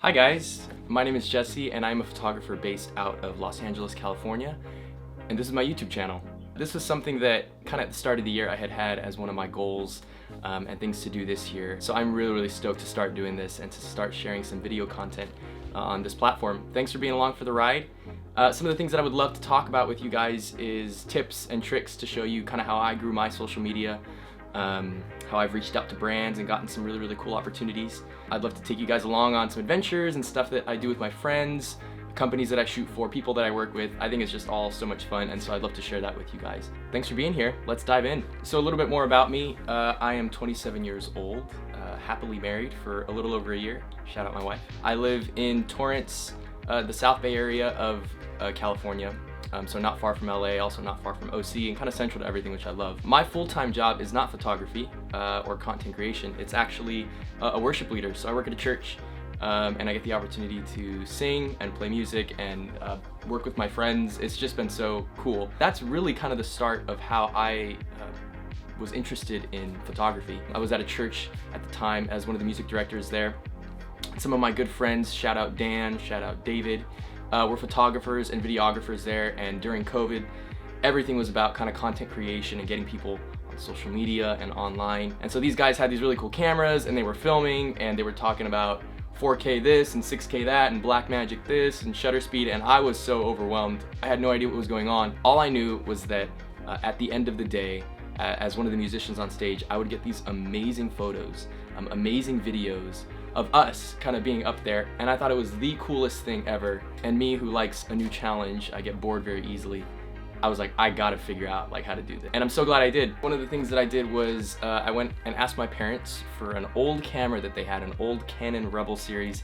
Hi guys, my name is Jesse and I'm a photographer based out of Los Angeles, California, and this is my YouTube channel. This was something that kind of at the start of the year I had as one of my goals and things to do this year. So I'm really stoked to start doing this and to start sharing some video content on this platform. Thanks for being along for the ride. Some of the things that I would love to talk about with you guys is tips and tricks to show you kind of how I grew my social media, how I've reached out to brands and gotten some really cool opportunities. I'd love to take you guys along on some adventures and stuff that I do with my friends, companies that I shoot for, people that I work with. I think it's just all so much fun, and so I'd love to share that with you guys. Thanks for being here. Let's dive in. So a little bit more about me. I am 27 years old, happily married for a little over a year. Shout out my wife. I live in Torrance, the South Bay area of California. So not far from LA, also not far from OC, and kind of central to everything, which I love. My full-time job is not photography or content creation. It's actually a worship leader. So I work at a church and I get the opportunity to sing and play music and work with my friends. It's just been so cool. That's really kind of the start of how I was interested in photography. I was at a church at the time as one of the music directors there. Some of my good friends, shout out Dan, shout out David, were photographers and videographers there, and during COVID, everything was about kind of content creation and getting people on social media and online. And so these guys had these really cool cameras and they were filming and they were talking about 4K this and 6K that and Blackmagic this and shutter speed, and I was so overwhelmed. I had no idea what was going on. All I knew was that at the end of the day, as one of the musicians on stage, I would get these amazing photos, amazing videos of us kind of being up there, and I thought it was the coolest thing ever. And me, who likes a new challenge, I get bored very easily, I was like, I gotta figure out like how to do this. And I'm so glad I did. One of the things that I did was I went and asked my parents for an old camera that they had, an old Canon Rebel series.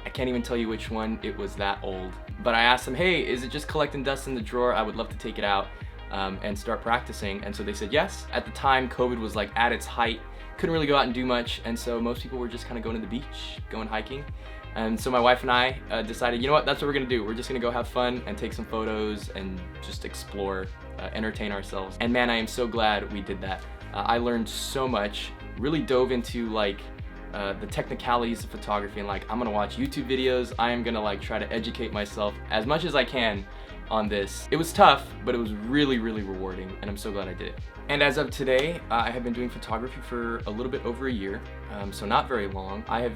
I can't even tell you which one, it was that old. But I asked them, hey, is it just collecting dust in the drawer? I would love to take it out and start practicing. And so they said yes. At the time, COVID was like at its height. Couldn't really go out and do much, and so most people were just kind of going to the beach, going hiking. And so my wife and I decided, you know what, that's what we're gonna do. We're just gonna go have fun and take some photos and just explore, entertain ourselves. And man, I am so glad we did that. I learned so much, really dove into like the technicalities of photography, and like I'm gonna watch YouTube videos. I am gonna like try to educate myself as much as I can on this. It was tough, but it was really rewarding, and I'm so glad I did it. And as of today, I have been doing photography for a little bit over a year, so not very long. I have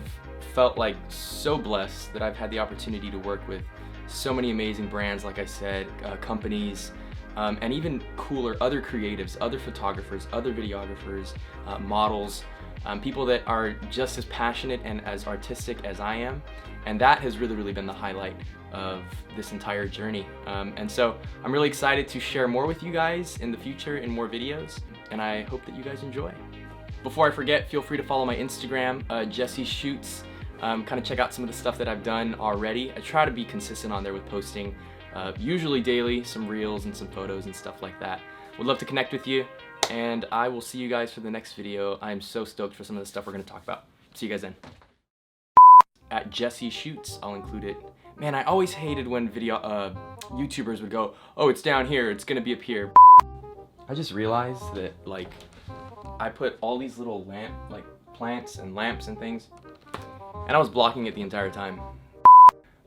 felt like so blessed that I've had the opportunity to work with so many amazing brands, like I said, companies, and even cooler, other creatives, other photographers, other videographers, models, people that are just as passionate and as artistic as I am. And that has really been the highlight of this entire journey. And so I'm really excited to share more with you guys in the future in more videos, and I hope that you guys enjoy. Before I forget, feel free to follow my Instagram, Jesse Shoots. Kind of check out some of the stuff that I've done already. I try to be consistent on there with posting, usually daily, some reels and some photos and stuff like that. Would love to connect with you, and I will see you guys for the next video. I'm so stoked for some of the stuff we're going to talk about. See you guys then. At Jesse Shoots, I'll include it. Man, I always hated when YouTubers would go, oh, it's down here, it's gonna be up here. I just realized that like I put all these little plants and lamps and things, and I was blocking it the entire time.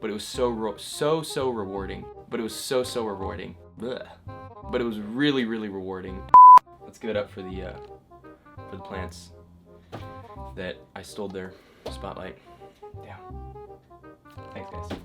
But it was so rewarding. But it was so rewarding. Blech. But it was really rewarding. Let's give it up for the plants that I stole their spotlight. Damn. Thanks, guys.